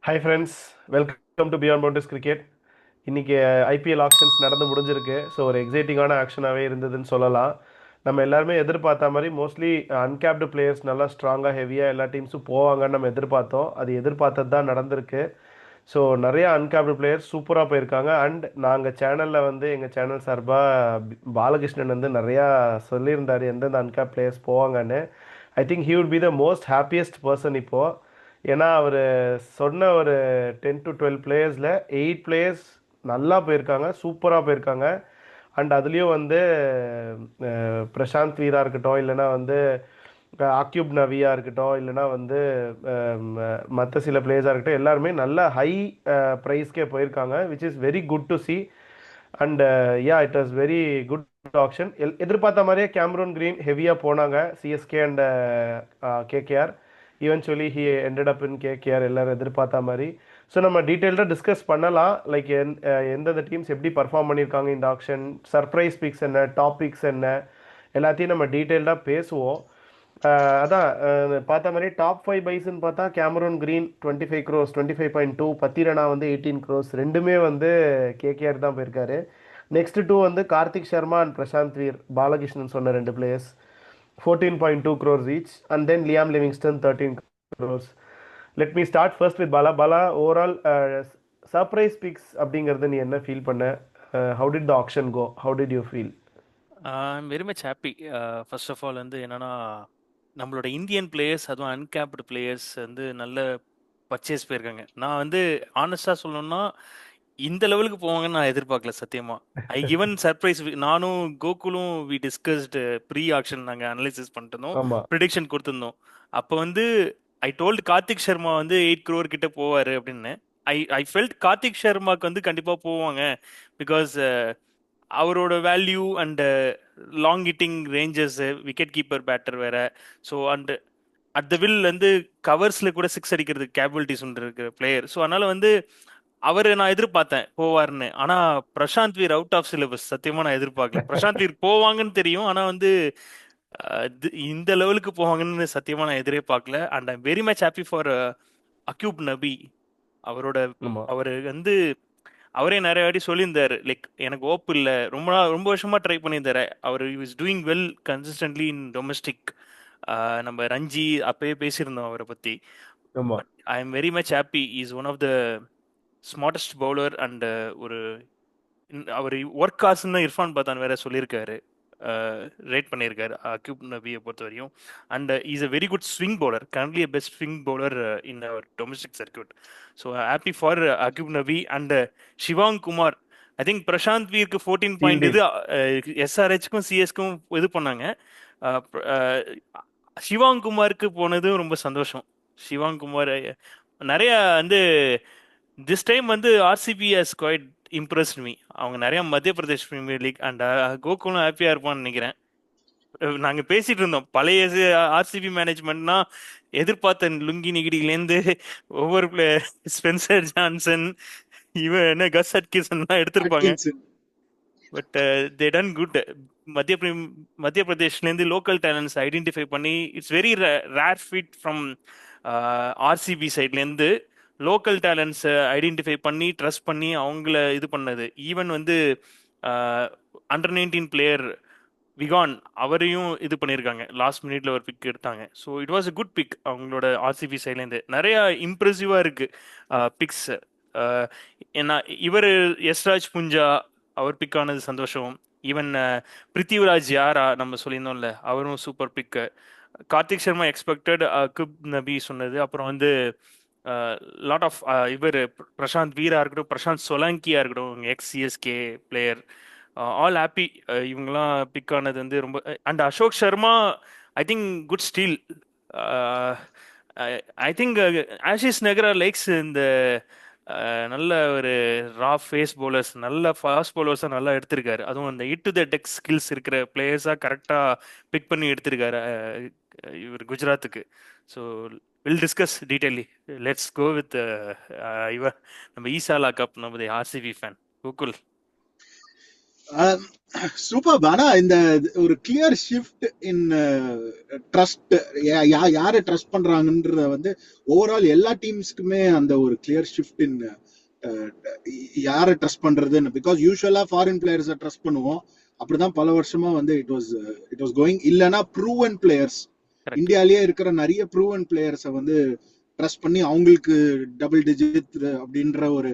Hi friends, welcome to beyond boundaries cricket. இன்னைக்கு IPL actions நடந்து முடிஞ்சிருக்கு. ஸோ ஒரு எக்ஸைட்டிங்கான ஆக்ஷனாகவே இருந்ததுன்னு சொல்லலாம். நம்ம எல்லாருமே எதிர்பார்த்த மாதிரி மோஸ்ட்லி அன்கேப்டு பிளேயர்ஸ் நல்லா ஸ்ட்ராங்காக ஹெவியாக எல்லா டீம்ஸும் போவாங்கன்னு நம்ம எதிர்பார்த்தோம். அது எதிர்பார்த்தது தான் நடந்திருக்கு. ஸோ நிறைய அன்கேப்டு பிளேயர்ஸ் சூப்பராக போயிருக்காங்க. அண்ட் நாங்கள் சேனலில் வந்து எங்கள் சேனல் சார்பாக பாலகிருஷ்ணன் வந்து நிறையா சொல்லியிருந்தார் எந்தெந்த அன்கேப் பிளேயர்ஸ் போவாங்கன்னு. I think he would be the most happiest person இப்போது. ஏன்னா அவர் சொன்ன ஒரு 10 to 12 பிளேயர்ஸில் 8 பிளேயர்ஸ் நல்லா போயிருக்காங்க, சூப்பராக போயிருக்காங்க. அண்ட் அதுலேயும் வந்து பிரசாந்த் வீரா இருக்கட்டும், இல்லைனா வந்து அக்யூப் நவியா இருக்கட்டும், இல்லைனா வந்து மற்ற சில பிளேயர்ஸாக இருக்கட்டும், எல்லாருமே நல்ல ஹை ப்ரைஸ்க்கே போயிருக்காங்க, which is very good to C. And yeah, it was very good option. எதிர்பார்த்த மாதிரியே கேமரூன் கிரீன் ஹெவியாக போனாங்க CSK and KKR. Eventually he ended up in KKR, எல்லாரும் எதிர்பார்த்த மாதிரி. ஸோ நம்ம டீட்டெயில்டாக டிஸ்கஸ் பண்ணலாம். லைக் எந்தெந்த டீம்ஸ் எப்படி பர்ஃபார்ம் பண்ணியிருக்காங்க இந்த ஆக்ஷன், சர்ப்ரைஸ் பிக்ஸ் என்ன, டாபிக்ஸ் என்ன, எல்லாத்தையும் நம்ம டீட்டெயில்டாக பேசுவோம். அதான் பார்த்த மாதிரி டாப் 5 பைஸ்ன்னு பார்த்தா கேமரூன் கிரீன் 25 crores, 25.2. பத்திரனா வந்து 18 crores. ரெண்டுமே வந்து கேகேஆர் தான் போயிருக்காரு. நெக்ஸ்ட் டூ வந்து கார்த்திக் சர்மா அண்ட் பிரசாந்த் வீர், பாலகிருஷ்ணன் சொன்ன ரெண்டு players, 14.2 crores each. And then Liam Livingston, 13 crores. Let me start first with Bala. Bala, overall surprise picks அப்படிங்கிறது நீ என்ன ஃபீல் பண்ண? How did the auction go? How did you feel? I'm very much happy. First of all வந்து என்னன்னா, நம்மளோட Indian players, அதுவும் uncapped players வந்து நல்ல பர்ச்சேஸ் போயிருக்காங்க. நான் வந்து ஆனஸ்டாக சொல்லணும்னா, இந்த லெவலுக்கு போவாங்கன்னு நான் எதிர்பார்க்கல சத்தியமா. ஐ கிவன் சர்ப்ரைஸ். நானும் கோகுலும் வி டிஸ்கஸ்டு ப்ரீ ஆக்ஷன், நாங்கள் அனலைசிஸ் பண்ணிட்டு இருந்தோம், ஆமா. ப்ரிடிக்ஷன் கொடுத்துருந்தோம். அப்போ வந்து ஐ டோல்டு கார்த்திக் சர்மா வந்து 8 crore கிட்ட போவார் அப்படின்னு. ஐ ஃபெல்ட் கார்த்திக் சர்மாக்கு வந்து கண்டிப்பாக போவாங்க. பிகாஸ் அவரோட value and long hitting ranges, wicket keeper batter வேற. So and at the will வந்து கவர்ஸ்ல கூட சிக்ஸ் அடிக்கிறதுக்கு கேபபிலிட்டிஸ் ஒன்று இருக்கிற பிளேயர். ஸோ அதனால வந்து அவர் நான் எதிர்பார்த்தேன் போவார்னு. ஆனா Prashant Veer out of syllabus. சத்தியமா நான் எதிர்பார்க்கல. பிரசாந்த் வீர் போவாங்கன்னு தெரியும், ஆனா வந்து இந்த லெவலுக்கு போவாங்கன்னு சத்தியமா நான் எதிரே பார்க்கல. And I'm very much happy for Aqib Nabi. அவரோட ஆமா. அவர் வந்து அவரே நிறைய வாட்டி சொல்லியிருந்தாரு, லைக் எனக்கு ஓப்பு இல்லை, ரொம்ப வருஷமா ட்ரை பண்ணியிருந்தாரு. அவர் is doing well consistently in domestic. நம்ம ரஞ்சி அப்பயே பேசியிருந்தோம் அவரை பத்தி. ஆமா. But I am very much happy. Is one of the smartest bowler. And ஒரு அவர் ஒர்க் காசுன்னு இர்ஃபான் பத்தான் வேற சொல்லியிருக்காரு, ரேட் பண்ணியிருக்காரு அக்யூப் நபியை பொறுத்த வரையும். And is a very good swing bowler, currently a best swing bowler in our domestic circuit. So happy for Aqib Nabi. And Shivang Kumar, I think Prashant வீருக்கு 14 பாயிண்ட் இது ஃபீல்டிங். எஸ்ஆர்ஹெச்க்கும் சிஎஸ்க்கும் இது பண்ணாங்க. ஷிவாங் குமாருக்கு போனதும் ரொம்ப சந்தோஷம். ஷிவாங் குமார் நிறைய வந்து திஸ் டைம் வந்து RCB has quite impressed me. அவங்க நிறைய Madhya Pradesh premier league and கோகுலும் ஹாப்பியா இருப்பான்னு நினைக்கிறேன். நாங்க பேசிட்டு இருந்தோம், பழைய ஆர்சிபி மேனேஜ்மெண்ட்னா எதிர்பார்த்த லுங்கி நிகிடிலேருந்து ஒவ்வொரு ஸ்பென்சர் ஜான்சன், இவன் என்ன கஸ் அட்கின்சன்லாம் எடுத்திருப்பாங்க. Atkinson. But they done good. மத்திய பிரதேஷ்லேருந்து லோக்கல் டேலண்ட்ஸ் ஐடென்டிஃபை பண்ணி, it's very rare fit from RCB சைட்லேருந்து லோக்கல் டேலண்ட்ஸை ஐடென்டிஃபை பண்ணி ட்ரஸ்ட் பண்ணி அவங்கள இது பண்ணது. ஈவன் வந்து அண்டர் 19 பிளேயர் விகான், அவரையும் இது பண்ணியிருக்காங்க, லாஸ்ட் மினிட்ல ஒரு பிக் எடுத்தாங்க. So it was a good pick அவங்களோட ஆர்சிபி சைட்லேருந்து. நிறைய இம்ப்ரெசிவாக இருக்கு பிக்ஸ். ஏன்னா இவர் யஸ்ராஜ் புஞ்சா, அவர் பிக் ஆனது சந்தோஷம். ஈவன் பிருத்திவிராஜ் யாரா நம்ம சொல்லியிருந்தோம்ல, அவரும் சூப்பர் பிக்கு. கார்த்திக் சர்மா எக்ஸ்பெக்டட், குப் நபி சொன்னது. அப்புறம் வந்து லாட் ஆஃப் இவர் பிரசாந்த் வீரா இருக்கட்டும், பிரசாந்த் சொலங்கியா இருக்கட்டும், ex CSK player, all happy. இவங்கெல்லாம் பிக் ஆனது வந்து ரொம்ப. And Ashok Sharma, I think good steal. I think Ashish Nehra likes இந்த நல்ல ஒரு ரா ஃபேஸ் பவுலர்ஸ், நல்ல ஃபாஸ்ட் பவுலர்ஸாக நல்லா எடுத்திருக்காரு. அதுவும் அந்த it to the deck skills இருக்கிற பிளேயர்ஸாக கரெக்டாக பிக் பண்ணி எடுத்திருக்காரு இவர் குஜராத்துக்கு. So will discuss detailly. Let's go with இவ நம்ம ஈசாலா கப், நமது ஆர்சிபி ஃபேன் கோகுல். சூப்பர். ஆனா இந்த ஒரு கிளியர் ஷிஃப்ட் இன் ட்ரஸ்ட், யாரை ட்ரஸ்ட் பண்றாங்கன்றத வந்து ஓவரால் எல்லா டீம்ஸ்க்குமே அந்த ஒரு கிளியர் ஷிஃப்ட் இன் யாரை ட்ரஸ்ட் பண்றதுன்னு. பிகாஸ் யூஸ்வலா ஃபாரின் பிளேயர்ஸை ட்ரஸ்ட் பண்ணுவோம், அப்படிதான் பல வருஷமா வந்து இட் வாஸ் கோயிங். இல்லைன்னா ப்ரூவன் பிளேயர்ஸ், கரெக்ட். இந்தியாலயே இருக்கிற நிறைய ப்ரூவன் பிளேயர்ஸை வந்து ட்ரஸ்ட் பண்ணி அவங்களுக்கு டபுள் டிஜிட் அப்படின்ற ஒரு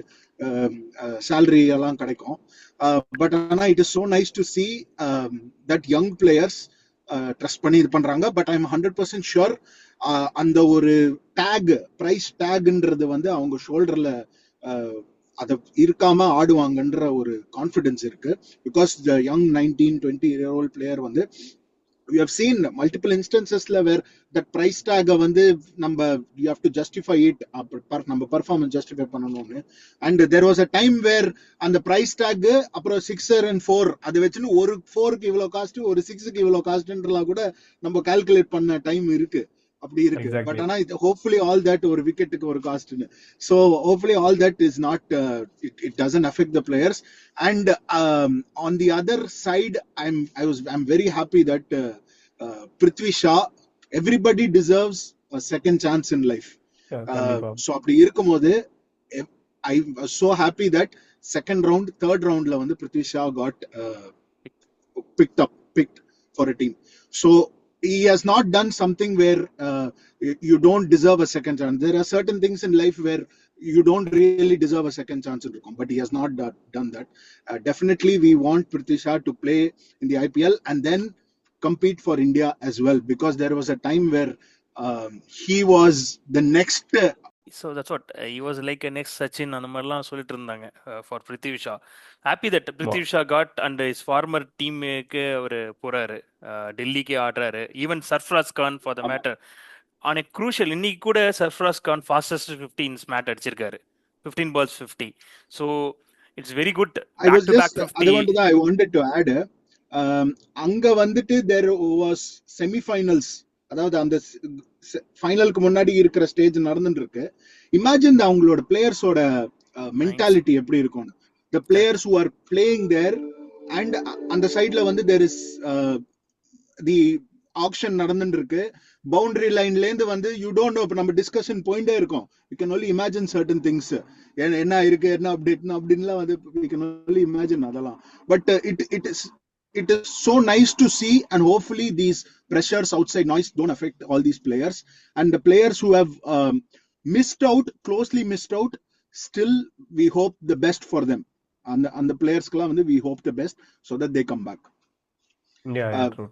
சேலரி எல்லாம் கிடைக்கும். பட் ஆனா it is so nice to see that young players trust பண்ணி இது பண்றாங்க. பட் ஐ எம் 100% ஷுர் அந்த ஒரு டேக், பிரைஸ் டேக்ன்றது வந்து அவங்க ஷோல்டர்ல அதை இருக்காம ஆடுவாங்கன்ற ஒரு கான்ஃபிடன்ஸ் இருக்கு. Because the young 19-20-year-old player வந்து we have seen multiple instances where that price tag வந்து நம்ம you have to justify it, நம்ம performance justify பண்ணணும்னு. and there was a time where அந்த price tag அப்புறம் 6 and 4 அது வச்சுன்னு ஒரு 4க்கு இவ்வளவு காஸ்ட், ஒரு 6க்கு இவ்வளவு காஸ்ட்ன்றலாம் கூட நம்ம கால்குலேட் பண்ண டைம் இருக்கு, அப்படி இருக்கு. But exactly. ஆனா ஹோப்ஃபுல்லி ஆல் தட் ஒரு விக்கெட்டுக்கு ஒரு காஸ்ட்னு. So hopefully all that is not, it doesn't affect the players. And on the other side I'm very happy that Prithvi Shaw, everybody deserves a second chance in life. கண்டிப்பா. So அப்படி இருக்கும்போது I was so happy that second round, third roundல வந்து Prithvi Shaw got picked for a team. So he has not done something where you don't deserve a second chance. There are certain things in life where you don't really deserve a second chance, but he has not done that. Definitely we want Prithvi Shaw to play in the IPL and then compete for India as well, because there was a time where he was the next so that's what he was like a next Sachin அந்த மாதிரிலாம் சொல்லிட்டு இருந்தாங்க for Prithvi Shaw. Happy that Prithvi Shaw got and is former டீமுக்கு அவர் போறாரு, டெல்லிக்கே ஆடுறாரு. Even Sarfaraz Khan for the matter on a crucial, இன்னைக்கு கூட சர்ஃப்ராஸ் கான் ஃபாஸ்டஸ்ட் 15 மேட் அடிச்சிருக்காரு, 15 balls 50. So it's very good. I was back to just back 50. அது வந்து தான் I wanted to add. அங்க வந்துட்டு there was semi-finals, அதாவது அந்த ஃபைனலுக்கு முன்னாடி இருக்கிற ஸ்டேஜ் நடந்துட்டு இருக்கு. இமேஜின் அவங்களோட பிளேயர்ஸோட மென்டாலிட்டி எப்படி இருக்கும். The players who are playing there and அந்த சைட்ல வந்து தேர் இஸ் தி ஆக்ஷன் நடந்துட்டு இருக்கு. பவுண்டரி லைன்ல இருந்து வந்து யூ டோன்ட் நோ, இப்ப நம்ம டிஸ்கஷன் போயிட்டே இருக்கோம். You can only imagine certain things, என்ன இருக்கு, என்ன அப்டேட் அப்படின்லாம் வந்து யூ கேன் ஒன்லி இமேஜின் அதெல்லாம். But it is so nice to see, and hopefully these pressures, outside noise, don't affect all these players. And the players who have closely missed out, still we hope the best for them. And the players kala வந்து we hope the best so that they come back. True.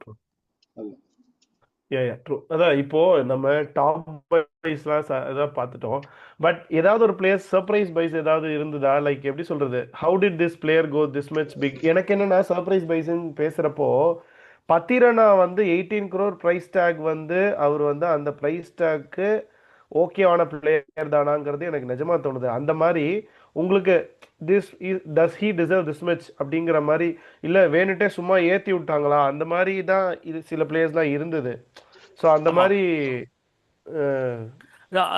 True. அதான் இப்போ நம்ம top பைஸ்லாம் இதாக பார்த்துட்டோம். But ஏதாவது ஒரு player surprise பைஸ் ஏதாவது இருந்ததா? லைக் எப்படி சொல்றது, how did this player go this much big? எனக்கு என்னன்னா சர்ப்ரைஸ் பைஸ்ன்னு பேசுறப்போ பத்திரனா வந்து 18 crore பிரைஸ் டேக் வந்து அவர் வந்து அந்த பிரைஸ் டேக்கு ஓகேவான பிளேயர் தானாங்கிறது எனக்கு நிஜமா தோணுது. அந்த மாதிரி உங்களுக்கு does he deserve this much அப்படிங்கிற மாதிரி, இல்லை வேணுட்டே சும்மா ஏற்றி விட்டாங்களா, அந்த மாதிரி தான் இது சில பிளேயர்ஸ்லாம் இருந்தது. ஸோ அந்த மாதிரி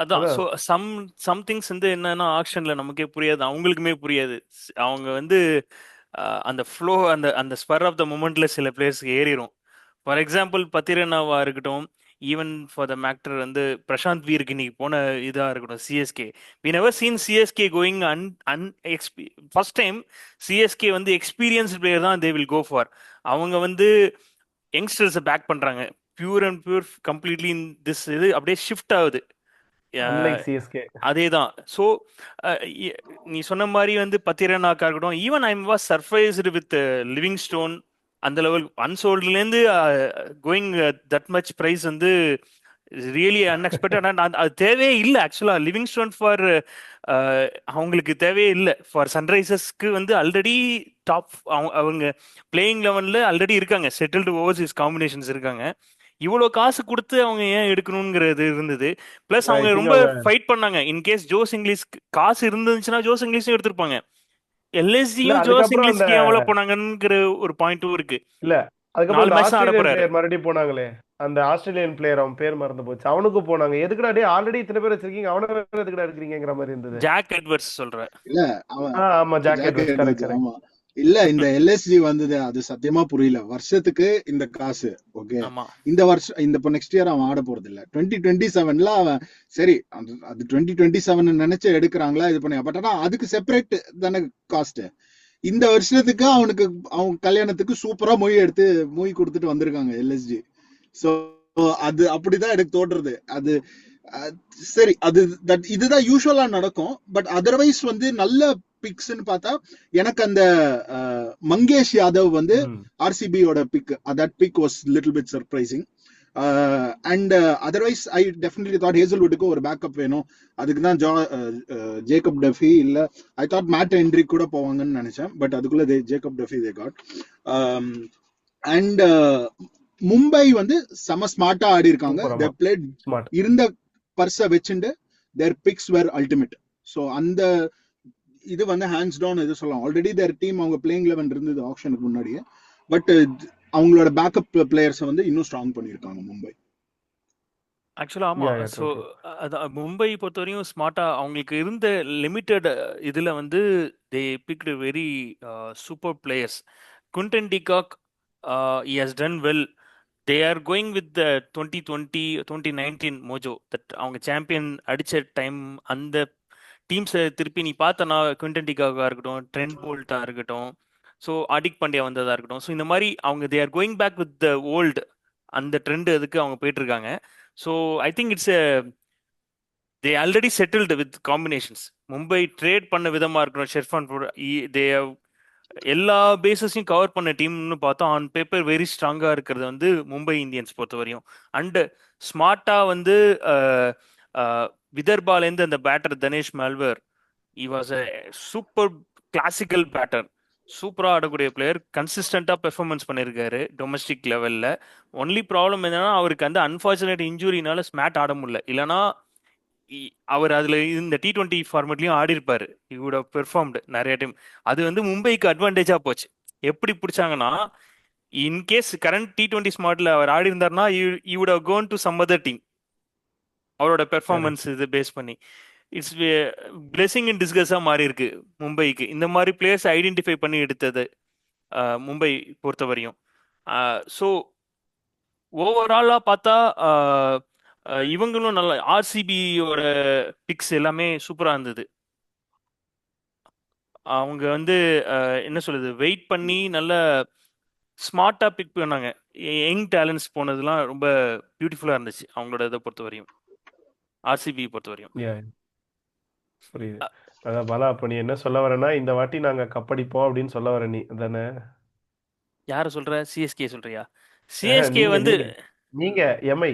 அதான். ஸோ சம் திங்ஸ் வந்து என்னன்னா ஆக்ஷன்ல நமக்கே புரியாது, அவங்களுக்குமே புரியாது. அவங்க வந்து அந்த ஃப்ளோ, அந்த ஸ்பர் ஆஃப் த மூமெண்ட்ல சில பிளேயர்ஸ்க்கு ஏறிடும். ஃபார் எக்ஸாம்பிள் பத்திரனாவா இருக்கட்டும், ஈவன் ஃபார் த மேக்டர் வந்து பிரசாந்த் வீருக்கு இன்னைக்கு போன இதாக இருக்கட்டும், CSK. We never seen CSK going first time CSK வந்து எக்ஸ்பீரியன்ஸ்டு பிளேயர் தான் தே வில் கோ ஃபார். அவங்க வந்து யங்ஸ்டர்ஸை பேக் பண்றாங்க, pure and pure completely this இது அப்படியே ஷிஃப்ட் ஆகுது. அதேதான். ஸோ நீ சொன்ன மாதிரி வந்து பத்திரனாக்கா இருக்கட்டும், even I was surprised with Livingstone. அந்த லெவல் அன்சோல்ட்லேருந்து கோயிங் தட் மச் ப்ரைஸ் வந்து ரியலி அன்எக்ஸ்பெக்டட். அண்ட் அது தேவையே இல்லை ஆக்சுவலாக. லிவிங் ஸ்டோன் ஃபார் அவங்களுக்கு தேவையே இல்லை. ஃபார் சன்ரைசர்ஸ்க்கு வந்து ஆல்ரெடி டாப், அவங்க பிளேயிங் லெவனில் ஆல்ரெடி இருக்காங்க, செட்டில்டு ஓவர்சீஸ் காம்பினேஷன்ஸ் இருக்காங்க. இவ்வளோ காசு கொடுத்து அவங்க ஏன் எடுக்கணுங்கிறது இருந்தது. பிளஸ் அவங்க ரொம்ப ஃபைட் பண்ணாங்க. இன்கேஸ் ஜோஸ் இங்கிலீஷ் காசு இருந்துச்சுன்னா ஜோஸ் இங்கிலீஷும் எடுத்திருப்பாங்க. எல்எஸ்ஜியும் ஜோஸ் இங்கிலீஷ்க்கு எவ்வளவு போனாங்கங்கிற ஒரு பாயிண்ட்டும் இருக்கு. இல்ல அதுக்கப்புறம் மறுபடியும் போனாங்களே அந்த ஆஸ்திரேலியன் பிளேயர், அவன் பேர் மறந்து போச்சு, அவனுக்கு போனாங்க. எதுக்குடா டே ஆல்ரெடி இத்தனை பேர் வச்சிருக்கீங்க, அவனை எதுக்குடா எடுக்கிறீங்கிற மாதிரி இருந்தது. ஜாக் எட்வர்ட்ஸ் சொல்ற. இல்ல ஆமா ஜாக் எட்வர்ட்ஸ். கரெக்ட். இல்ல இந்த எல்எஸ்ஜி வந்தது அது சத்தியமா புரியல. வருஷத்துக்கு இந்த காசு ஓகே. ஆமா இந்த வருஷம் இந்த இப்போ நெக்ஸ்ட் இயர் அவன் ஆட போறது இல்ல. 2027ல அவன் சரி அது 2027 நினைச்சு எடுக்கிறாங்களா இது பண்ணி. பட் ஆனா அதுக்கு செப்பரேட் தானே காஸ்ட். இந்த வருஷத்துக்கு அவனுக்கு அவன் கல்யாணத்துக்கு சூப்பரா மொய் கொடுத்துட்டு வந்திருக்காங்க எல்எஸ்ஜி. சோ அது அப்படிதான் எனக்கு தோன்றது. அது சரி அது இதுதான் யூஸ்வலா நடக்கும். பட் அதர்வைஸ் வந்து நல்ல பிக்ஸ்ன்னு பார்த்தா எனக்கு அந்த மங்கேஷ் யாதவ் வந்து ஆர்சிபியோட pick. That pick was little bit surprising. And otherwise I definitely thought ஹேசல்வுட்டுக்கு ஒரு பேக்கப் வேணும். அதுக்கு தான் ஜேக்கப் டஃபி இல்ல ஐ தாட் மேட் ஹென்ட்ரிக் கூட போவாங்கன்னு நினைச்சேன். பட் அதுக்குள்ள Jacob Duffy they got. And Mumbai வந்து செம ஸ்மார்ட்டா ஆடி இருக்காங்க. தே பிளேட் இருந்த பர்ஸை வச்சுட்டு தேர் பிக்ஸ் வேர் அல்டிமேட். ஸோ அந்த இது வந்து ஹேண்ட்ஸ் டவுன் இது சொல்லலாம். ஆல்ரெடி தேர் டீம் அவங்க பிளேயிங் 11 இருந்தது ஆப்ஷனுக்கு முன்னாடியே. பட் அவங்களோட பேக்கப் பிளேயர்ஸை வந்து இன்னும் ஸ்ட்ராங் பண்ணியிருக்காங்க மும்பை. ஆக்சுவலா ஆமா. ஸோ மும்பை பொறுத்தவரையும் ஸ்மார்ட்டா அவங்களுக்கு இருந்த லிமிட்டட் இதுல வந்து they picked very super players. Quinton de Kock he has done well. They are going with the 2020 2019 Mojo that அவங்க சாம்பியன் அடிச்ச டைம். அந்த டீம்ஸை திருப்பி நீ பார்த்தனா குவிண்டன் டிகாகா இருக்கட்டும், ட்ரெண்ட் போல்ட்டா இருக்கட்டும், ஸோ ஆடிக் பாண்டியா வந்ததா இருக்கட்டும். ஸோ இந்த மாதிரி அவங்க they are going back with the old அந்த ட்ரெண்ட் அதுக்கு அவங்க போயிட்டு இருக்காங்க. So I think it's they already settled with combinations. Mumbai trade பண்ண விதமா இருக்கணும். ஷெர்ஃபான் தே எல்லா பேசஸையும் கவர் பண்ண டீம்னு பார்த்தோம். ஆன் பேப்பர் வெரி ஸ்ட்ராங்கா இருக்கிறது வந்து மும்பை இந்தியன்ஸ் பொறுத்த வரையும். அண்ட் ஸ்மார்ட்டா வந்து விதர்பாலேருந்து அந்த batter Danish Malewar, he was a super classical batter. சூப்பராக ஆடக்கூடிய பிளேயர். கன்சிஸ்டண்டாக பெர்ஃபார்மன்ஸ் பண்ணியிருக்காரு டொமஸ்டிக் லெவலில். ஒன்லி ப்ராப்ளம் என்னன்னா அவருக்கு அந்த அன்ஃபார்ச்சுனேட் இன்ஜுரினால ஸ்மேட் ஆட முடியல. இல்லைனா அவர் அதில் இந்த T20 ஃபார்மேட்லையும் ஆடி இருப்பாரு. he would have performed நிறைய டைம். அது வந்து மும்பைக்கு அட்வான்டேஜாக போச்சு. எப்படி பிடிச்சாங்கன்னா இன்கேஸ் கரண்ட் T20 ஸ்மார்ட்ல அவர் ஆடி இருந்தார்னா he would have gone to some other team. அவரோட பெர்ஃபார்மன்ஸ் இது பேஸ் பண்ணி இட்ஸ் பிளெஸிங் இன் டிஸ்கஸா மாறி இருக்கு மும்பைக்கு. இந்த மாதிரி பிளேயர்ஸ் ஐடென்டிஃபை பண்ணி எடுத்தது மும்பை பொறுத்த வரையும். ஸோ ஓவராலா பார்த்தா இவங்களும் நல்ல ஆர்சிபியோட பிக்ஸ் எல்லாமே சூப்பரா இருந்தது. அவங்க வந்து என்ன சொல்றது, வெயிட் பண்ணி நல்ல ஸ்மார்ட்டா பிக் பண்ணாங்க. யங் டேலண்ட்ஸ் போனதுலாம் ரொம்ப பியூட்டிஃபுல்லா இருந்துச்சு அவங்களோட இதை பொறுத்த வரையும், ஆர்சிபி பொறுத்த வரையும். புரியுது. அதான் பாலா, அப்ப நீ என்ன சொல்ல வரேன்னா இந்த வாட்டி நாங்க கப்படிப்போம் அப்படின்னு சொல்ல வர நீ தானே? யார சொல்ற? சிஎஸ்கே சொல்றியா? சிஎஸ்கே வந்து நீங்க எம்ஐ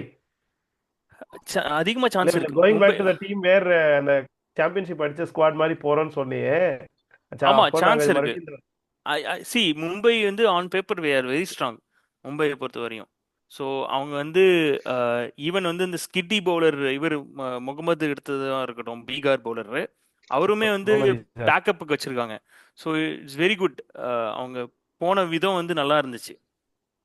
அதிகமா சான்ஸ் இருக்கு. Going back to the team where அந்த சாம்பியன்ஷிப் அடிச்ச ஸ்குவாட் மாதிரி போறோம்னு சொன்னியே. ஆமா சான்ஸ் இருக்கு. சி மும்பை வந்து on paper way are very strong மும்பையை பொறுத்த வரையும். ஸோ அவங்க வந்து ஈவன் வந்து இந்த ஸ்கிட்டி பவுலர் இவர் முகமது எடுத்ததாக இருக்கட்டும், பீகார் பவுலர், அவருமே வந்து பேக்கப்புக்கு வச்சிருக்காங்க. So it's very good. அவங்க போன விதம் வந்து நல்லா இருந்துச்சு,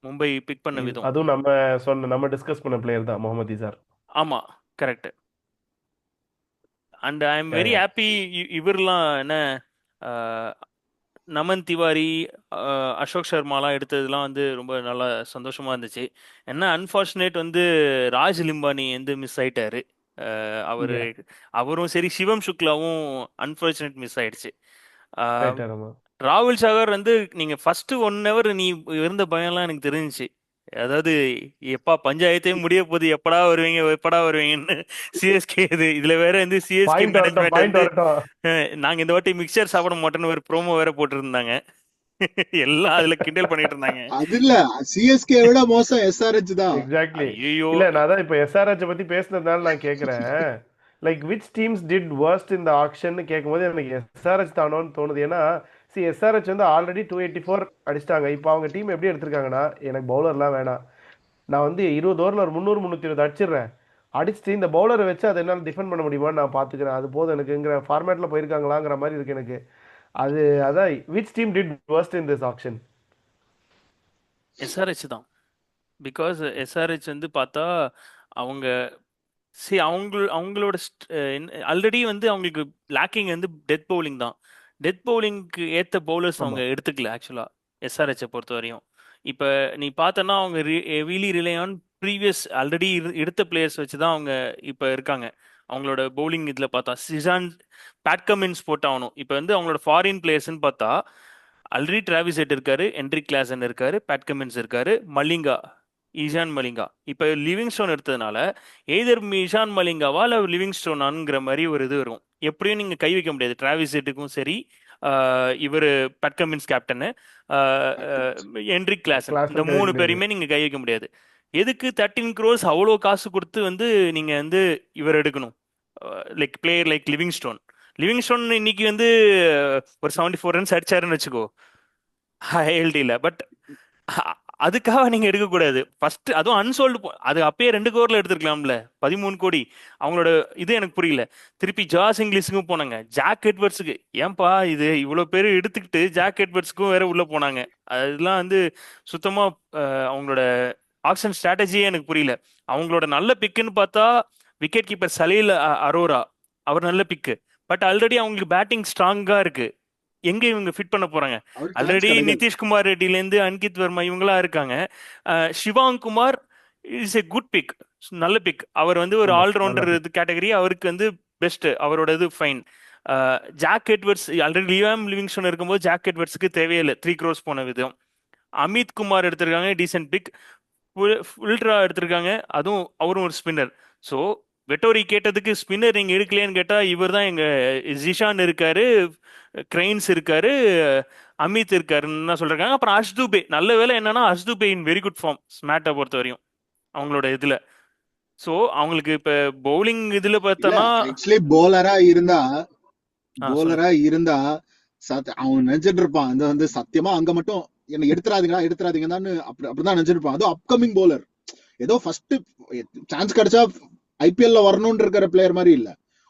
மும்பை பிக் பண்ண விதம். அதுவும் நம்ம டிஸ்கஸ் பண்ண பிளேயர் தான் முகமது இசார். ஆமா correct. And I am very happy. இவர்லாம் என்ன நமன் திவாரி, அசோக் சர்மாலாம் எடுத்ததுலாம் வந்து ரொம்ப நல்லா சந்தோஷமா இருந்துச்சு. என்ன அன்ஃபார்ச்சுனேட் வந்து ராஜ் லிம்பானி வந்து மிஸ் ஆயிட்டாரு. அவரும் சரி, சிவம் சுக்லாவும் அன்ஃபார்ச்சுனேட் மிஸ் ஆயிடுச்சு. ராகுல் சாகர் வந்து நீங்க ஃபர்ஸ்ட் 1 hour நீ இருந்த பயம்லாம் எனக்கு தெரிஞ்சிச்சு. அதாவது எப்பா பஞ்சாயத்தே முடிய போகுது, எப்படா வருவீங்கன்னு சிஎஸ்கே. இதுல வேற வந்து சிஎஸ்கே மேனேஜ்மெண்ட் வந்து நாங்க இந்த வாட்டி மிக்சர் சாப்பிட மாட்டோம்னு ஒரு ப்ரோமோ வேற போட்டு இருந்தாங்க. எல்லாம் அதுல கிண்டல் பண்ணிட்டு இருந்தாங்க. அது இல்ல சிஎஸ்கே விட மோசம் எஸ்ஆர்ஹெச் தான். எக்ஸாக்ட்லி. இல்ல நான் தான் இப்ப எஸ்ஆர்ஹெச் பத்தி பேசுனதுனால நான் கேக்குறேன். Like which teams did worst இந்த ஆக்ஷன் கேட்கும்போது எனக்கு எஸ்ஆர்ஹெச் தானோன்னு தோணுது. ஏன்னா எஸ்ஆர்ஹெச் வந்து ஆல்ரெடி 284 அடிச்சிட்டாங்க. இப்போ அவங்க டீம் எப்படி எடுத்திருக்காங்கன்னா, எனக்கு பவுலர்லாம் வேணாம், நான் வந்து 20 ஓவரில் ஒரு 300 320 அடிச்சிடுறேன், அடிச்சுட்டு இந்த பவுலரை வச்சு அதை என்னால் டிஃபெண்ட் பண்ண முடியுமான்னு நான் பார்த்துக்கிறேன், அது போதும் எனக்குங்கிற ஃபார்மேட்டில் போயிருக்காங்களாங்கிற மாதிரி இருக்கு எனக்கு. அதான் which team did worst in this action? SRH தான். பிகாஸ் எஸ்ஆர்ஹெச் வந்து பார்த்தா அவங்க அவங்களோட ஆல்ரெடி வந்து அவங்களுக்கு லேக்கிங் வந்து டெத் பவுலிங் தான். டெத் பவுலிங்க்கு ஏத்த பவுலர்ஸ் ஆமா. அவங்க எடுத்துக்கல ஆக்சுவலா எஸ்ஆர்ஹெச்சை பொறுத்த வரையும். இப்போ நீ பார்த்தனா அவங்க heavily rely on previous already எடுத்த பிளேயர்ஸ் வச்சு தான் அவங்க இப்போ இருக்காங்க. அவங்களோட பவுலிங் இதில் பார்த்தா சிசான் பேட் கமின்ஸ் போட்டாகணும். இப்போ வந்து அவங்களோட ஃபாரின் பிளேயர்ஸ்ன்னு பார்த்தா ஆல்ரெடி டிராவிஸ் ஹெட் இருக்காரு, என்ட்ரிக் கிளாசன் இருக்காரு, பேட் கமின்ஸ் இருக்காரு, மலிங்கா, ஈஷான் மலிங்கா. இப்போ லிவிங்ஸ்டோன் எடுத்ததுனால எய்தர் இஷான் மலிங்காவா இல்லை லிவிங்ஸ்டோனாங்கிற மாதிரி ஒரு இது வரும். எப்படியும் நீங்கள் கை வைக்க முடியாது டிராவிஸ் ஹெட்டுக்கும் சரி, இவர் Pat Cummins captain, enteric Klaasen, இந்த கிளாஸும் கை 3 வைக்க முடியாது. பேரையுமே நீங்கள் கை வைக்க முடியாது. எதுக்கு 13 crores அவ்வளோ காசு கொடுத்து வந்து நீங்கள் வந்து இவர் எடுக்கணும், like player like Livingstone. Livingstone இன்னைக்கு வந்து ஒரு 74 ரன்ஸ் அடிச்சாருன்னு வச்சுக்கோ ஐஎல்டியில். பட் அதுக்காக நீங்க எடுக்கக்கூடாது. ஃபர்ஸ்ட் அதுவும் அன்சோல்டு, அது அப்பயே 2 கோர்ல எடுத்துருக்கலாம்ல, 13 கோடி. அவங்களோட இது எனக்கு புரியல. திருப்பி ஜாஸ் இங்கிலீஷுக்கும் போனாங்க, ஜாக் எட்வர்ட்ஸுக்கு. ஏன்பா இது இவ்வளோ பேர் எடுத்துக்கிட்டு ஜாக் எட்வர்ட்ஸுக்கும் வேற உள்ள போனாங்க. அதெல்லாம் வந்து சுத்தமா அவங்களோட ஆக்ஷன் ஸ்ட்ராட்டஜியே எனக்கு புரியல. அவங்களோட நல்ல பிக்குன்னு பார்த்தா விக்கெட் கீப்பர் சலீல் அரோரா, அவர் நல்ல பிக்கு. பட் ஆல்ரெடி அவங்களுக்கு பேட்டிங் ஸ்ட்ராங்கா இருக்கு. எங்க இவங்க ஃபிட் பண்ண போறாங்க? அவருக்கு சான்ஸ் ஆல்ரெடி கிடைக்கல. நிதிஷ்குமார் ரெட்டிலேருந்து அன்கித் வர்மா இவங்களா இருக்காங்க. Shivang Kumar is a good pick, நல்ல பிக். அவர் வந்து ஒரு ஆமா, ஆல்ரவுண்டர் நல்லா கேட்டகரி, அவருக்கு வந்து பெஸ்ட், அவரோட இது fine. Jack Edwards already Livingstone இருக்கும்போது ஜாக் எட்வர்ட்ஸுக்கு தேவையில்லை 3 crores போன விதம். அமித் குமார் எடுத்திருக்காங்க, டீசென்ட் பிக். ஃபுல்ட்ரா எடுத்திருக்காங்க, அதுவும் அவரும் ஒரு ஸ்பின்னர். ஸோ வெட்டோரி கேட்டதுக்கு ஸ்பின்னர் நீங்க எடுக்கலையான்னு கேட்டா இவர் தான் எங்க ஜிஷான் இருக்காரு, கிரெயின்ஸ் இருக்காரு, அமித் இருக்காருன்னு தான் சொல்றாங்க. அப்புறம் அஷ்துபே, நல்ல வேலை என்னன்னா அஷ்துபே இன் வெரி குட் ஃபார்ம் ஸ்மார்ட்டை பொறுத்த வரையும் அவங்களோட இதுல. ஸோ அவங்களுக்கு இப்ப பவுலிங் இதுல இல்ல பார்த்தோன்னா ஆக்சுவலி போலரா இருந்தா சொல்லுங்க. அவன் நினைச்சிட்டு இருப்பான் இந்த வந்து சத்தியமா அங்க மட்டும் என்ன எடுத்துறாதீங்கன்னு அப்படிதான் நினைச்சிட்டு இருப்பான். அதுவும் அப்கமிங் போலர், ஏதோ ஃபர்ஸ்ட் சான்ஸ் கிடைச்சா ஐபிஎல்ல வரணும்னு இருக்கிற பிளேயர் மாதிரி இல்ல.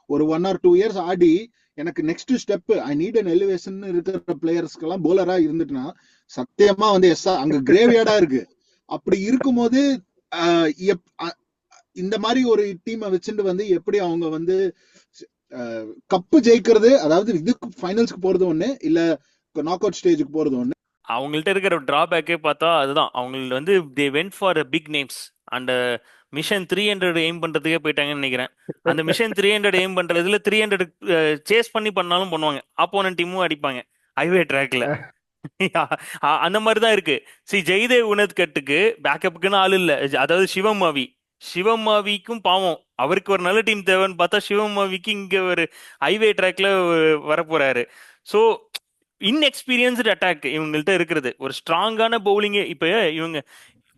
ஒரு 1 or 2 years ஆடி எனக்கு next step I need an elevation இருக்கிற பிளேயர்ஸ்க்கு எல்லாம் போலரா இருந்துட்டுனா சத்தியமா வந்து அங்க கிரேவியார்டா இருக்கு. அப்படி இருக்கும்போது இந்த மாதிரி ஒரு டீமை வச்சுட்டு வந்து எப்படி அவங்க வந்து கப்பு ஜெயிக்கிறது, அதாவது இதுக்கு ஃபைனல்ஸ்க்கு போறது ஒண்ணு, இல்ல நாக் அவுட் ஸ்டேஜுக்கு போறது ஒண்ணு. அவங்கள்ட்ட இருக்கிற டிராபேக்கே பார்த்தா அதுதான். அவங்களுக்கு வந்து they went for big names. அந்த மிஷன் 300 எய்ம் பண்றதுக்கே போயிட்டாங்கன்னு நினைக்கிறேன். அந்த மிஷன் 300 எய்ம் பண்றதுல 300 சேஸ் பண்ணாலும் பண்ணுவாங்க, ஆப்போனன்ட் டீமும் அடிப்பாங்க ஹைவே ட்ராக்ல. அந்த மாதிரி தான் இருக்கு. ஜெய்தேவ் உனத்கட்டுக்கு பேக்கப்புக்குன்னு ஆள் இல்ல. அதாவது சிவமாவிக்கும் பாவம், அவருக்கு ஒரு நல்ல டீம் தேவைன்னு பார்த்தா சிவமாவிக்கு இங்க ஒரு ஹைவே ட்ராக்ல வர போறாரு. ஸோ இன்எக்ஸ்பீரியன்ஸ்டு அட்டாக் இவங்கள்ட்ட இருக்கிறது. ஒரு ஸ்ட்ராங்கான பவுலிங்கே இப்போ இவங்க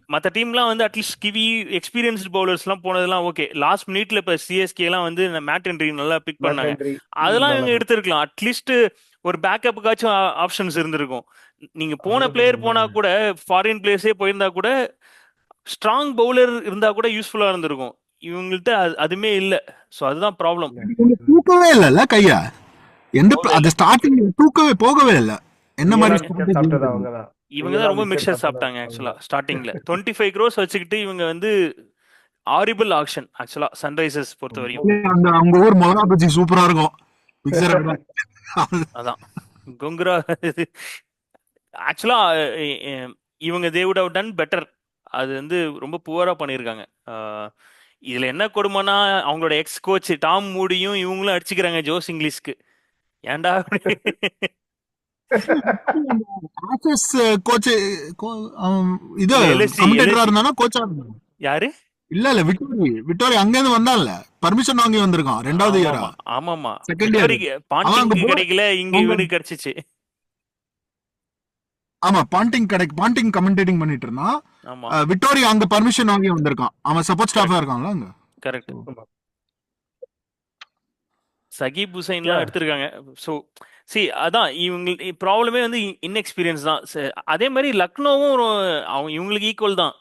மற்ற டீம்லாம் வந்து அட்லீஸ்ட் கிவி எக்ஸ்பீரியன்ஸ்டு பவுலர்ஸ்லாம் போனதெல்லாம் ஓகே. லாஸ்ட் மினிட்ல இப்போ சிஎஸ்கேலாம் வந்து மேட் ஹென்ரி நல்லா பிக் பண்ணாங்க, அதெல்லாம் இவங்க எடுத்திருக்கலாம். அட்லீஸ்ட் ஒரு பேக்கப்புக்காச்சும் ஆப்ஷன்ஸ் இருந்திருக்கும். நீங்க போன பிளேயர் போனா கூட, ஃபாரின் பிளேயர்ஸே போயிருந்தா கூட ஸ்ட்ராங் பவுலர் இருந்தா கூட யூஸ்ஃபுல்லா இருந்திருக்கும். இவங்கள்ட்ட அதுமே இல்ல. ஸோ அதுதான் ப்ராப்ளம். தூக்கவே இல்ல கையா, அந்த ஸ்டார்டிங் தூக்கவே போகவே இல்ல. என்ன மாதிரி இவங்க தான் ரொம்ப மிக்சர் சாப்பிட்டாங்க ஆக்சுவலா ஸ்டார்டிங்ல. 25 crores வச்சுக்கிட்டு இவங்க வந்து ஆரிபிள் ஆக்ஷன் ஆக்சுவலா சன்ரைசர்ஸ் பொறுத்த வரையும். அவங்க ஊர் மொளகா பஜ்ஜி சூப்பரா இருக்கும். அதான் கொங்குரா ஆக்சுவலா இவங்க they would have done better. அது வந்து ரொம்ப புவரா பண்ணியிருக்காங்க. இதுல என்ன கொடுமைனா அவங்களோட எக்ஸ் கோச் டாம் மூடியும் இவங்களும் அடிச்சுக்கிறாங்க ஜோஸ் இங்கிலீஷ்க்கு. ஏன்டா கோச் இது கமெண்டேட்டரா இருந்தானா கோச்சா இருந்தானா? யாரு? இல்ல விக்டோரி அங்க இருந்து வந்தான்ல, பர்மிஷன் வாங்கி வந்திருக்கான் 2வது இயரா. ஆமாமா, செகண்ட் இயர் பாண்டிங் கிடைக்கல, இங்க இவனுக்கு கிடைச்சிச்சு. ஆமா, பாண்டிங் கமெண்டேட்டிங் பண்ணிட்டு இருந்தான். விக்டோரி அங்க பர்மிஷன் வாங்கி வந்திருக்கான். அவன் சப்போர்ட் ஸ்டாஃபா இருக்கான்ல அங்க. கரெக்ட். சகீப் ஹுசைன்லாம் எடுத்திருக்காங்க. ஸோ அதான் இவங்க ப்ராப்ளமே வந்து இன்எக்ஸ்பீரியன்ஸ் தான். அதே மாதிரி லக்னோவும் அவங்க இவங்களுக்கு ஈக்குவல் தான்.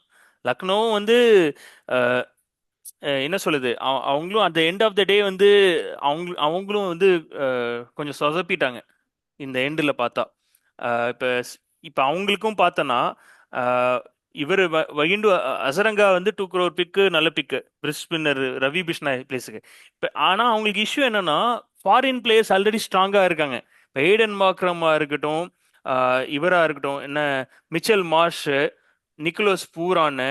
லக்னோவும் வந்து என்ன சொல்லுது, அவங்களும் at the end of the day வந்து அவங்களும் வந்து கொஞ்சம் சொதப்பிட்டாங்க இந்த எண்டில் பார்த்தா. இப்போ அவங்களுக்கும் பார்த்தோன்னா இவர் வகிண்டு அசரங்கா வந்து 2 crore பிக்கு, நல்ல பிக்கு, பிரிஸ் ஸ்பின்னர் ரவி பிஷ்ணா பிளேஸுக்கு. இப்போ ஆனால் அவங்களுக்கு இஷ்யூ என்னன்னா ஃபாரின் பிளேயர்ஸ் ஆல்ரெடி ஸ்ட்ராங்காக இருக்காங்க. எய்டன் மார்க்ரமா இருக்கட்டும், இவரா இருக்கட்டும், என்ன மிச்சல் மார்ஷ், நிக்கோலஸ் பூரான்னு.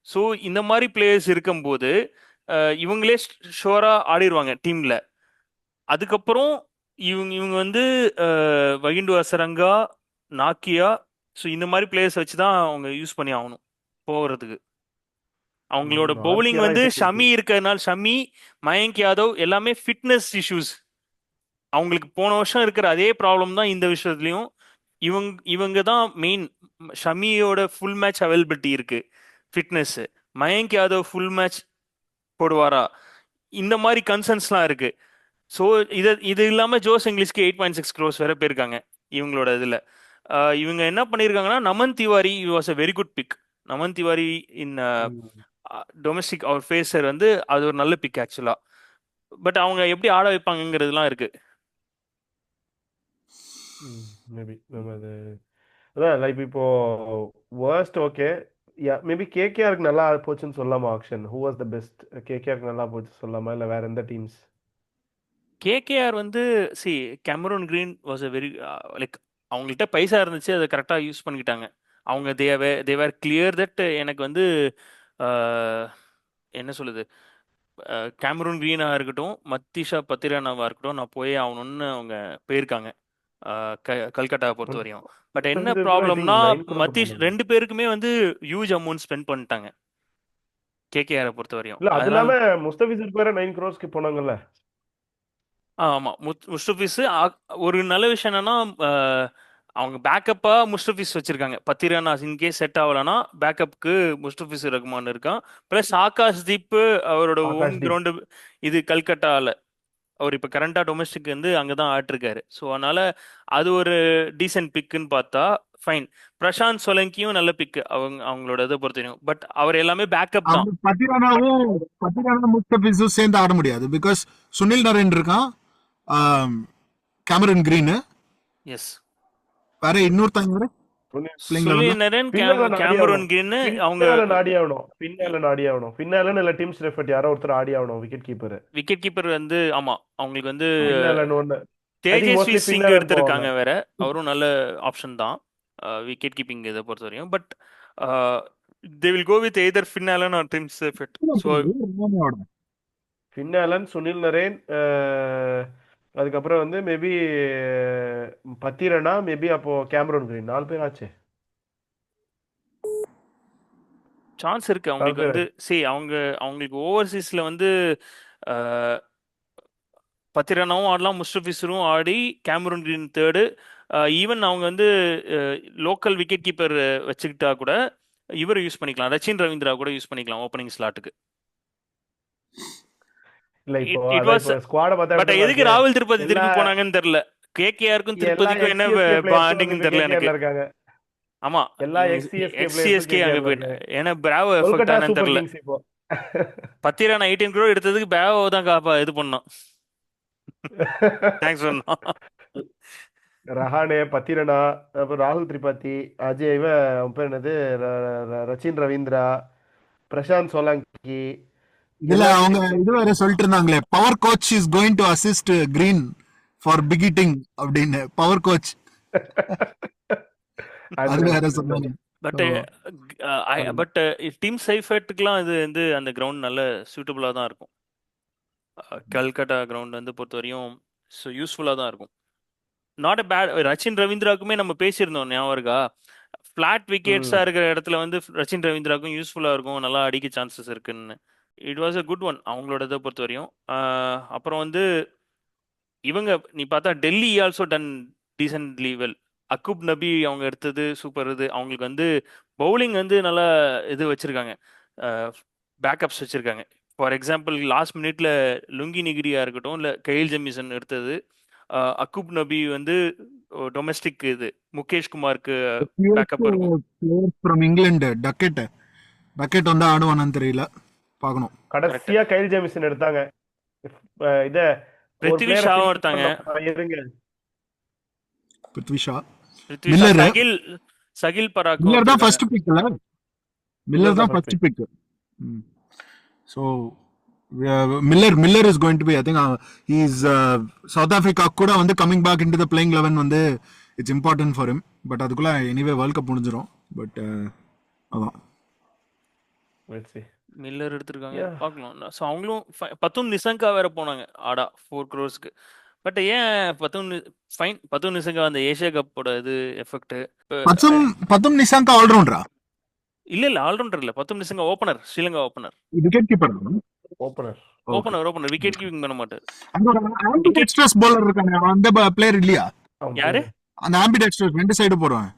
ஸோ இந்த மாதிரி பிளேயர்ஸ் இருக்கும்போது இவங்களே ஷோரா ஆடிடுவாங்க டீம்ல. அதுக்கப்புறம் இவங்க வந்து வகிண்டு அசரங்கா, நாக்கியா, ஸோ இந்த மாதிரி பிளேயர்ஸ் வச்சு தான் அவங்க யூஸ் பண்ணி ஆகணும் போகிறதுக்கு. அவங்களோட பவுலிங் வந்து ஷமி இருக்கிறதுனால, ஷமி, மயங்க் யாதவ் எல்லாமே ஃபிட்னஸ் இஷ்யூஸ். அவங்களுக்கு போன வருஷம் இருக்கிற அதே ப்ராப்ளம் தான் இந்த விஷயத்துலையும். இவங்க தான் மெயின். ஷமியோட ஃபுல் மேட்ச் அவைலபிலிட்டி இருக்கு, fitness. Mayank Yadav full match போடுவாரா, இந்த மாதிரி கன்சர்ன்ஸ்லாம் இருக்கு. ஸோ இது இல்லாமல் ஜோஸ் இங்கிலீஷ்க்கு 8.6 crores வேற போயிருக்காங்க இவங்களோட இதில். இவங்க என்ன பண்ணியிருக்காங்கன்னா, Naman Tiwari was a very good pick. Naman Tiwari in domestic அவர் ஃபேஸர் வந்து அது ஒரு நல்ல பிக் ஆக்சுவலா. பட் அவங்க எப்படி ஆட வைப்பாங்கிறதுலாம் இருக்கு. மேபி நம்ம அது அதான் லைக் இப்போ worst ஓகே. மேபி கேகேஆருக்கு நல்லா போச்சுன்னு சொல்லலாமா action? Who was the best? கேகேஆருக்கு நல்லா போச்சு சொல்லலாமா, இல்லை வேற எந்த டீம்ஸ்? கேகேஆர் வந்து Cameron Green was a very like அவங்கள்ட்ட பைசா இருந்துச்சு, அதை கரெக்டாக யூஸ் பண்ணிக்கிட்டாங்க. அவங்க தேவர் கிளியர் தட் எனக்கு வந்து என்ன சொல்லுது, கேமரூன் கிரீனாக இருக்கட்டும், மத்திஷா பத்திரானாவாக இருக்கட்டும், நான் போய் ஆகணும்னு அவங்க போயிருக்காங்க கல்கட்டாவை பொறுத்த வரையும். பட் என்ன ப்ராப்ளம்னா, மத்திஷ் 2 பேருக்குமே வந்து ஹியூஜ் அமௌண்ட் ஸ்பெண்ட் பண்ணிட்டாங்க கேகேஆரை பொறுத்த வரையும். இல்ல அது இல்லாம முஸ்தபிஸுக்கு வேற 9 crores போனாங்கல்ல. ஆமா, முஸ்டபிஸ் ஒரு நல்ல விஷயம் என்னன்னா, அவங்க பேக்கப்பா முஸ்டபிஸ் வச்சிருக்காங்க. பத்திரானா இன்கேஸ் செட் ஆகலன்னா பேக்கப்புக்கு முஸ்டபிஸ் ரகுமான் இருக்கான். பிளஸ் ஆகாஷ் தீப் அவரோட ஓன் கிரவுண்டு இது கல்கட்டாவில். அவர் இப்போ கரண்டா டொமஸ்டிக் வந்து அங்கதான் ஆட்டிருக்காரு. ஸோ அதனால அது ஒரு டீசென்ட் பிக்குன்னு பார்த்தா ஃபைன். பிரசாந்த் சோலங்கியும் நல்ல பிக்கு அவங்களோட இதை பொறுத்தவரைக்கும். பட் அவர் எல்லாமே பேக்கப் தான். பத்திரானாவும் முஸ்தபிஸும் சேர்ந்து ஆட முடியாது. பிகாஸ் சுனில் நரேன் இருக்கான், கேமரன் கிரீன், எஸ், வேற இன்னொருத்தங்க சுனில் நரேன், கேமரன் கிரீன். அவங்க பின்னால இல்ல டீம் ஸ்டெஃபர்ட் யாரோ ஒருத்தர் ஆடி ஆகணும். விக்கெட் கீப்பர் வந்து ஆமா, அவங்களுக்கு வந்து தேஜஸ்வி சிங் எடுத்திருக்காங்க வேற. அவரும் நல்ல ஆப்ஷன் தான் விக்கெட் கீப்பிங் இதை பொறுத்த வரையும். But they will go with either Finn Allen or Tim Seifert. So Finn Allen, Sunil Naren, அதுக்கப்புறம் வந்து மேபி பத்திரனா, மேபி அப்போ கேமரூன் கிரீன், 4 பேர் ஆச்சு. சான்ஸ் இருக்கு அவங்களுக்கு வந்து. அவங்களுக்கு ஓவர்சீஸ்ல வந்து பத்திரனாவும் ஆடலாம், முஸ்டபிஸரும் ஆடி, கேமரூன் கிரீன் தேர்டு. ஈவன் அவங்க வந்து லோக்கல் விக்கெட் கீப்பர் வச்சுக்கிட்டா கூட இவர் யூஸ் பண்ணிக்கலாம், ரச்சின் ரவீந்திரா கூட யூஸ் பண்ணிக்கலாம் ஓப்பனிங் ஸ்லாட்டுக்கு. பட் எதுக்கு ராகுல் திருப்பதி திருப்பி போனாங்கன்னு தெரியல. கேகேஆருக்கும் திருப்பதிக்கும் என்ன பாண்டிங்னு தெரியல எனக்கு. ஆமா, எக்ஸ்சிஎஸ்கே அங்க போயிட்டு, ஏன்னா பிராவோ எஃபெக்ட் ஆனன்னு தெரியல. பத்திரானா 18 crore எடுத்ததுக்கு பிராவோ தான் இது பண்ணோம். தேங்க்ஸ் சொன்னோம். ரஹானே, பத்திரனா, அப்புறம் ராகுல் திரிபாதி, அஜய், அவன் பேர் என்னது, ரச்சின் ரவீந்திரா, பிரசாந்த் சோலங்கி. இதுல அவங்க இது வேற சொல்லிட்டு இருந்தாங்களே, power coach is going to assist Green for big hitting அப்படின்னு. பவர் கோச் அது வேற சொன்னாங்க. பட் டீம் சைஃபர்ட்டுக்குலாம் இது வந்து அந்த கிரவுண்ட் நல்ல சூட்டபுளா தான் இருக்கும். கல்கட்டா கிரவுண்ட் வந்து பொறுத்த வரையும் யூஸ்ஃபுல்லா தான் இருக்கும். Not a bad. ரச்சின் ரவீந்திராவுக்குமே நம்ம பேசியிருந்தோம், ஞாபகம் இருக்கா? ஃபிளாட் விக்கெட்ஸா இருக்கிற இடத்துல வந்து ரச்சின் ரவீந்திராவுக்கும் யூஸ்ஃபுல்லா இருக்கும், நல்லா அடிக்க சான்சஸ் இருக்குன்னு. It was a good one அவங்களோட இதை பொறுத்த வரையும். அப்புறம் வந்து இவங்க நீ பார்த்தா Delhi also done decently well. Aqib Nabi அவங்க எடுத்தது சூப்பர். இது அவங்களுக்கு வந்து பவுலிங் வந்து நல்லா இது வச்சிருக்காங்க, பேக்கப்ஸ் வச்சிருக்காங்க. ஃபார் எக்ஸாம்பிள் லாஸ்ட் மினிட்ல லுங்கி நிகிரியா இருக்கட்டும், இல்லை கெயில் ஜெமிசன் எடுத்தது. அக்குப் நபி வந்து டொமஸ்டிக் இது முகேஷ் குமாருக்கு பேக்கப் இருக்கும். ஃப்ரம் இங்கிலாந்து டக்கெட் வந்து ஆடுவானு தெரியல, பார்க்கணும். கடைசியா கெயில் ஜெமிசன் எடுத்தாங்க. இத பிருத்வி ஷாவும் எடுத்தாங்க. பிருத்வி ஷா, சகில் பராக். மில்லர் தான் ஃபர்ஸ்ட் பிக் இல்ல, மில்லர் தான் first pick. So Miller is going to be, I think he's South Africa கூட வந்து coming back into the playing 11 வந்து it's important for him. But அதுக்குள்ள anyway World Cup முடிஞ்சிரும். But அதான். Let's see. Miller எடுத்திருக்காங்க, Yeah. பார்க்கலாம். So அவங்களும் பத்தும் நிசங்கா வேற போனாங்க ஆடா 4 crores. பட் ஏன் பத்தும் நிசங்கா அந்த ஏஷியா கப்போட இது எஃபெக்ட் பத்தும் நிசாங்கா ஆல்ரவுண்டரா? இல்ல ஆல்ரவுண்டர் இல்ல, பத்தும் Nissanka opener, Sri Lanka opener. Wicket keeper. Opener wicket keeping பண்ண மாட்டார். அந்த டெக்ஸ்ட்ரஸ் bowler இருக்கானே அந்த பிளேயர் இல்லையா? யாரு? அந்த ஆம்பிடெக்ஸ்ட்ரஸ் ரெண்டு சைடு போடுவான்.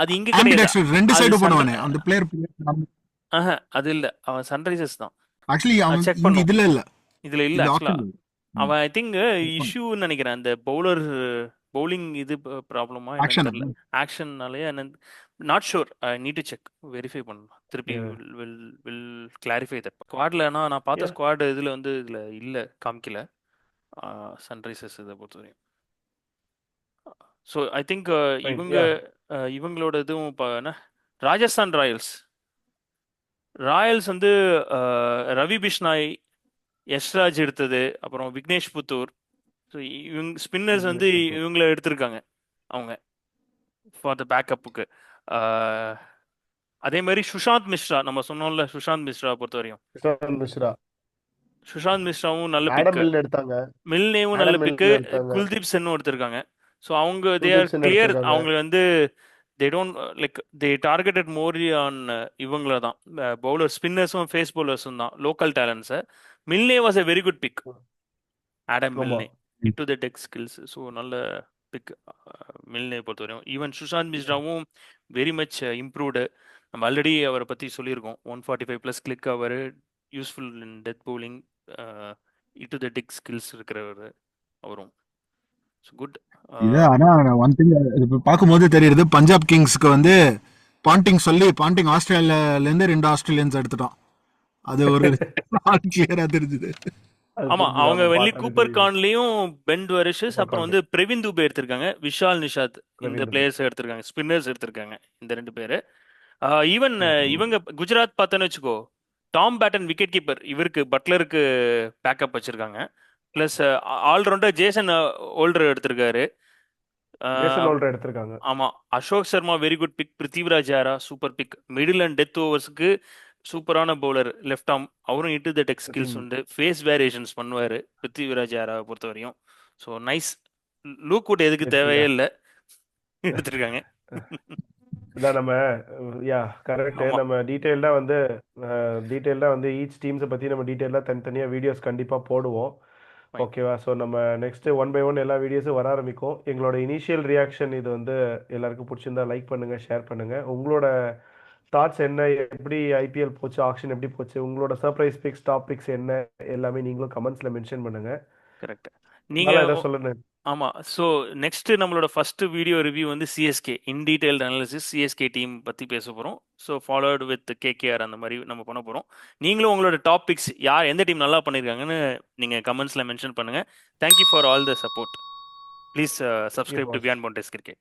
அது இங்க கிடையாது. ஆம்பிடெக்ஸ்ட்ரஸ் ரெண்டு சைடு போடுவானே அந்த பிளேயர். அது இல்ல, அவன் சன்ரைசர்ஸ் தான். ஆக்சுவலி அவன் check இங்க இதுல இல்ல. இதுல ஆக்சுவலா அவன் ஐ திங்க் இஷ்யூன்னு நினைக்கிறேன். அந்த பவுலிங் இது ப்ராப்ளமா Action. தெரியல, ஆக்ஷன்னாலயே not sure. I need to check, verify பண்ணலாம் திருப்பி. Will clarify that. ஸ்குவாட்ல நான் பார்த்த ஸ்குவாட் இதுல இல்ல, காமிக்கல சன்ரைசர்ஸ் இதை பொறுத்தவரையும். ஸோ ஐ திங்க் இவங்களோட இதுவும் ராஜஸ்தான் ராயல்ஸ் வந்து ரவி பிஷ்னாய், யஷ்ராஜ் எடுத்தது, அப்புறம் விக்னேஷ் புத்தூர். ஸோ இவங்க ஸ்பின்னர்ஸ் வந்து இவங்கள எடுத்திருக்காங்க அவங்க ஃபார் த பேக்கப்புக்கு. அதே மாதிரி சுஷாந்த் மிஸ்ரா, நம்ம சொன்னோம்ல, சுஷாந்த் மிஸ்ரா பொறுத்தவரையும் சுஷாந்த் மிஸ்ராவும் நல்ல பிக், மில்னேவும் நல்ல பிக்கு, குல்தீப் சென்னும் எடுத்திருக்காங்க. ஸோ அவங்க தே ஆர் கிளியர். அவங்க வந்து they don't they targeted more on இவங்கள தான், பவுலர் ஸ்பின்னர்ஸும் ஃபேஸ் பவுலர்ஸும் தான், லோக்கல் டேலண்ட்ஸை. Milne was a very good pick, Adam Milne, into the deck skills. So நல்ல பிக் மில்னே பொறுத்தவரையும். ஈவன் சுஷாந்த் மிஸ்ராவும் வெரி மச் இம்ப்ரூவ்டு. நம்ம ஆல்ரெடி அவரை பற்றி சொல்லியிருக்கோம். 145+ கிளிக் அவர், useful in death bowling, into the deck skills இருக்கிறவர் அவரும். குட். ஆனா ஒன் திங் பார்க்கும்போது தெரியுது, பஞ்சாப் கிங்ஸ்க்கு வந்து பாண்டிங் ஆஸ்திரேலியால இருந்து 2 ஆஸ்திரேலியன்ஸ் எடுத்துட்டான். அது ஒரு கிளியரா தெரிஞ்சுது. ஆமா, அவங்க வெள்ளி கூப்பர் கான்லயும் பென் வரிஷஸ், அப்புறம் வந்து பிரவீன் துபே எடுத்திருக்காங்க, விஷால் நிஷாத், இந்த பிளேயர்ஸ் எடுத்திருக்காங்க, ஸ்பின்னர்ஸ் எடுத்திருக்காங்க இந்த 2 பேரு. ஈவன் இவங்க குஜராத் பார்த்தோன்னு வச்சுக்கோ, டாம் பேட்டன் விக்கெட் கீப்பர், இவருக்கு பட்லருக்கு பேக்கப் வச்சிருக்காங்க. பிளஸ் ஆல்ரவுண்டர் ஜேசன் ஓல்டர் எடுத்திருக்காரு. ஆமா, Ashok Sharma very good pick, Prithviraj Yarra super pick, middle and death ஓவர்ஸ்க்கு சூப்பரான பவுலர், லெஃப்ட் ஆர்ம், அவரும் இன்டு த டெக் ஸ்கில்ஸ் உண்டு, ஃபேஸ் வேரியேஷன்ஸ் பண்ணுவாரு பிருத்திவிராஜ் யாரா பொறுத்த வரையும். So nice. லூக்வுட் எதுக்கு தேவையே இல்லை, எடுத்திருக்காங்க. இதான் நம்ம கரெக்ட். நம்ம டீடைல்டா வந்து ஈச் டீம்ஸை பத்தி நம்ம டீடைல்டா தனித்தனியா வீடியோஸ் கண்டிப்பா போடுவோம். ஓகேவா? ஸோ நம்ம நெக்ஸ்ட் 1 by 1 எல்லா வீடியோஸும் வர ஆரம்பிக்கும். எங்களோட இனிஷியல் ரியாக்ஷன் இது வந்து எல்லாருக்கும் பிடிச்சிருந்தா லைக் பண்ணுங்க, ஷேர் பண்ணுங்க. உங்களோட தாட்ஸ் என்ன, எப்படி ஐபிஎல் போச்சு, ஆக்ஷன் எப்படி போச்சு, உங்களோட சர்ப்ரைஸ் பிக்ஸ், டாப் பிக்ஸ் என்ன, எல்லாமே நீங்களும் கமெண்ட்ஸ்ல மென்ஷன் பண்ணுங்க. கரெக்ட். நீங்க நீங்க எதை சொல்லணும்? ஆமா. ஸோ நெக்ஸ்ட் நம்மளோட ஃபர்ஸ்ட் வீடியோ ரிவ்யூ வந்து சிஎஸ்கே இன் டீடைல்டு அனாலிசிஸ், சிஎஸ்கே டீம் பத்தி பேச போறோம். ஸோ ஃபாலோடு வித் கேகேஆர், அந்த மாதிரி நம்ம பண்ண போறோம். நீங்களும் உங்களோட டாபிக்ஸ், யார் எந்த டீம் நல்லா பண்ணியிருக்காங்கன்னு நீங்க கமெண்ட்ஸ்ல மென்ஷன் பண்ணுங்க. Thank you for all the support. Please subscribe to beyond boundaries cricket.